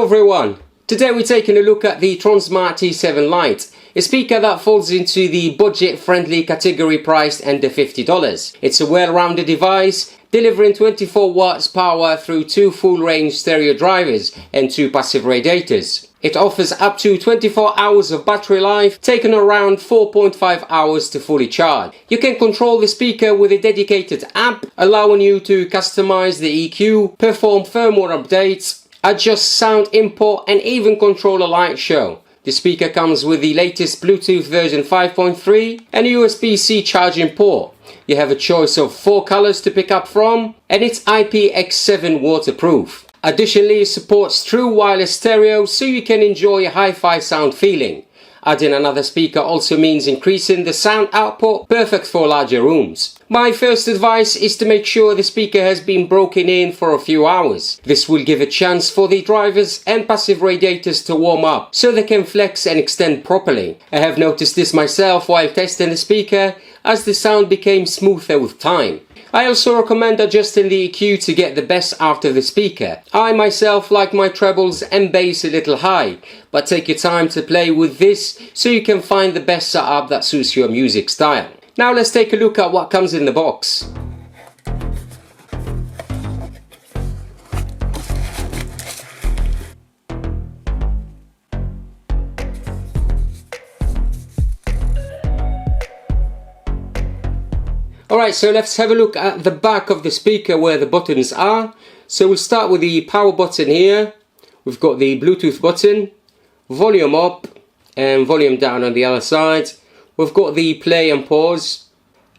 Hello everyone, today we're taking a look at the Tronsmart T7 Lite, a speaker that falls into the budget-friendly category priced under $50. It's a well-rounded device, delivering 24 watts power through 2 full-range stereo drivers and 2 passive radiators. It offers up to 24 hours of battery life, taking around 4.5 hours to fully charge. You can control the speaker with a dedicated app, allowing you to customize the EQ, perform firmware updates, adjust sound import and even control a light show. The speaker comes with the latest Bluetooth version 5.3 and a USB-C charging port. You have a choice of 4 colors to pick up from and it's IPX7 waterproof. Additionally, it supports true wireless stereo so you can enjoy a hi-fi sound feeling. Adding another speaker also means increasing the sound output, perfect for larger rooms. My first advice is to make sure the speaker has been broken in for a few hours. This will give a chance for the drivers and passive radiators to warm up so they can flex and extend properly. I have noticed this myself while testing the speaker as the sound became smoother with time. I also recommend adjusting the EQ to get the best out of the speaker. I myself like my trebles and bass a little high, but take your time to play with this so you can find the best setup that suits your music style. Now let's take a look at what comes in the box. Alright, so let's have a look at the back of the speaker where the buttons are. So we'll start with the power button here. We've got the Bluetooth button, volume up and volume down on the other side. We've got the play and pause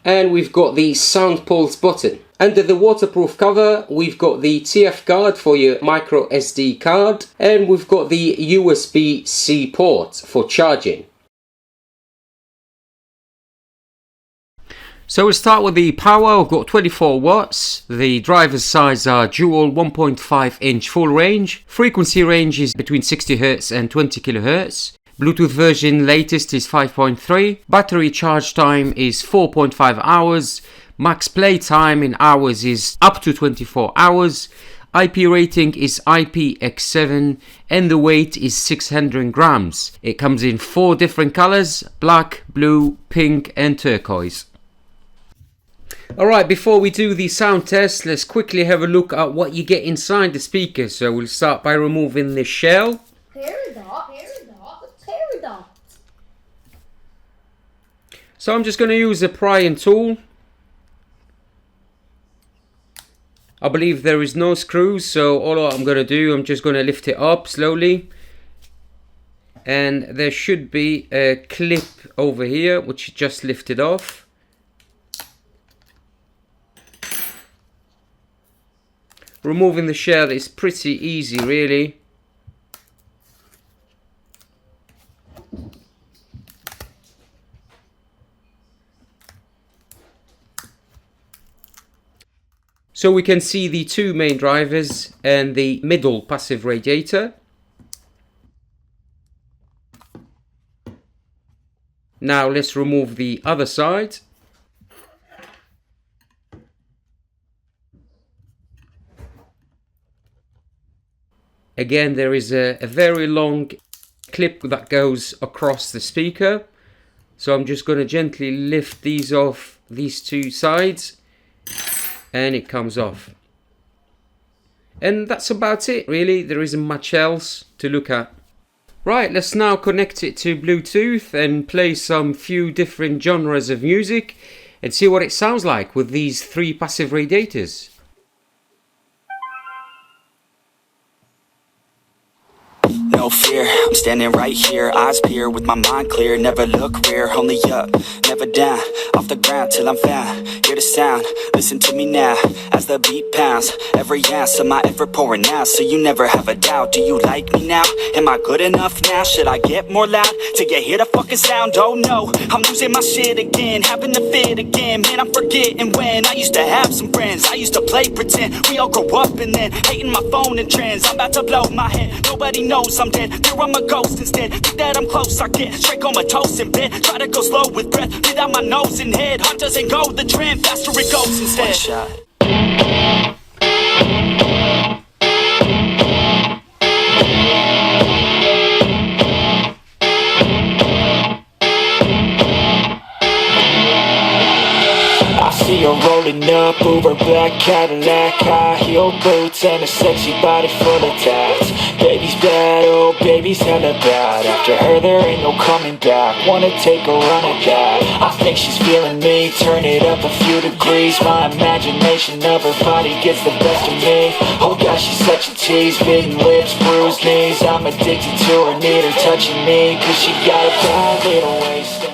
and we've got the sound pulse button. Under the waterproof cover we've got the TF card for your micro SD card and we've got the USB-C port for charging. So we'll start with the power. We've got 24 watts. The driver's size are dual 1.5 inch full range. Frequency range is between 60 Hz and 20 kHz. Bluetooth version latest is 5.3. Battery charge time is 4.5 hours. Max play time in hours is up to 24 hours. IP rating is IPX7 and the weight is 600 grams. It comes in 4 different colors: black, blue, pink and turquoise. Alright, before we do the sound test, let's quickly have a look at what you get inside the speaker. So we'll start by removing the shell. So I'm just going to use a prying tool. I believe there is no screws, so all I'm going to do, I'm just going to lift it up slowly. And there should be a clip over here, which you just lifted off. Removing the shell is pretty easy, really. So we can see the 2 main drivers and the middle passive radiator. Now let's remove the other side. Again, there is a very long clip that goes across the speaker. So I'm just going to gently lift these off these 2 sides and it comes off. And that's about it, really. There isn't much else to look at. Right, let's now connect it to Bluetooth and play some few different genres of music and see what it sounds like with these 3 passive radiators. No fear, I'm standing right here, eyes peer with my mind clear, never look rear, only up, never down, off the ground till I'm found, hear the sound, listen to me now, as the beat pounds, every ounce of my effort pouring out, so you never have a doubt, do you like me now, am I good enough now, should I get more loud, till you hear the fucking sound, oh no, I'm losing my shit again, having to fit again, man I'm forgetting when, I used to have some friends, I used to play pretend, we all grow up and then, hating my phone and trends, I'm about to blow my head, nobody knows I'm dead, fear I'm a ghost instead, think that I'm close, I get straight comatose in bed, try to go slow with breath, breathe out my nose and head, heart doesn't go the trend, faster it goes instead. One shot. Pulling up Uber black Cadillac, high heel boots and a sexy body full of tats. Baby's bad, oh baby's hella bad. After her there ain't no coming back. Wanna take a run at that. I think she's feeling me. Turn it up a few degrees. My imagination of her body gets the best of me. Oh gosh, she's such a tease. Bitten lips, bruised knees. I'm addicted to her, need her touching me, cause she got a bad little waist.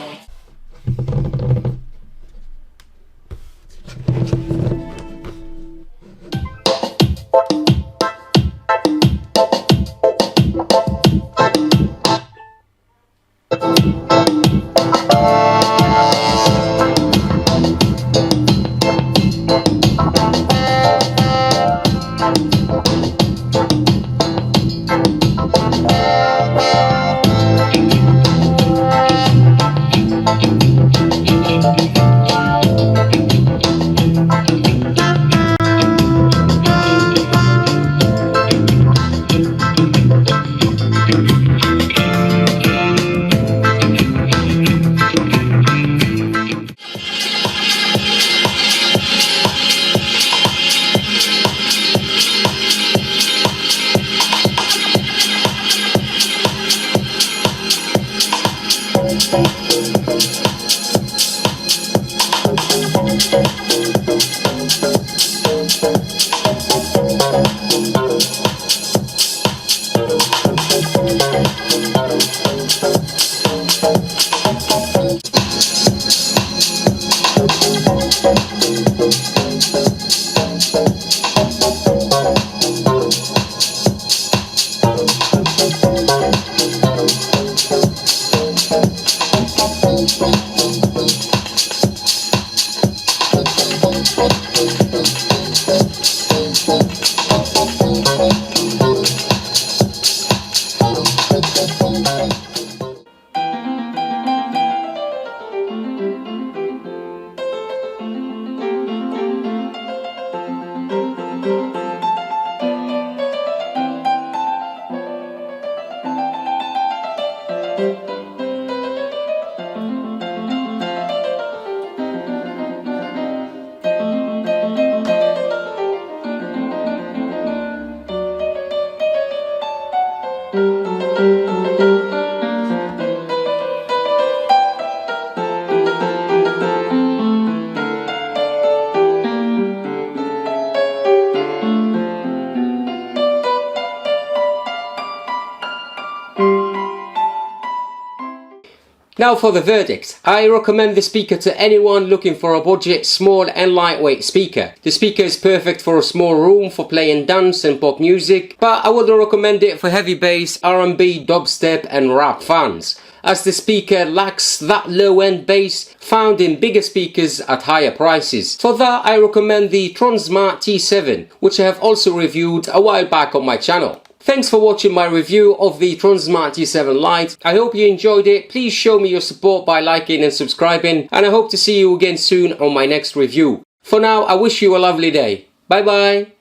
Now for the verdict. I recommend the speaker to anyone looking for a budget, small and lightweight speaker. The speaker is perfect for a small room for playing dance and pop music, but I wouldn't recommend it for heavy bass, R&B, dubstep and rap fans, as the speaker lacks that low-end bass found in bigger speakers at higher prices. For that, I recommend the Tronsmart T7, which I have also reviewed a while back on my channel. Thanks for watching my review of the Tronsmart T7 Lite. I hope you enjoyed it. Please show me your support by liking and subscribing, and I hope to see you again soon on my next review. For now, I wish you a lovely day. Bye bye.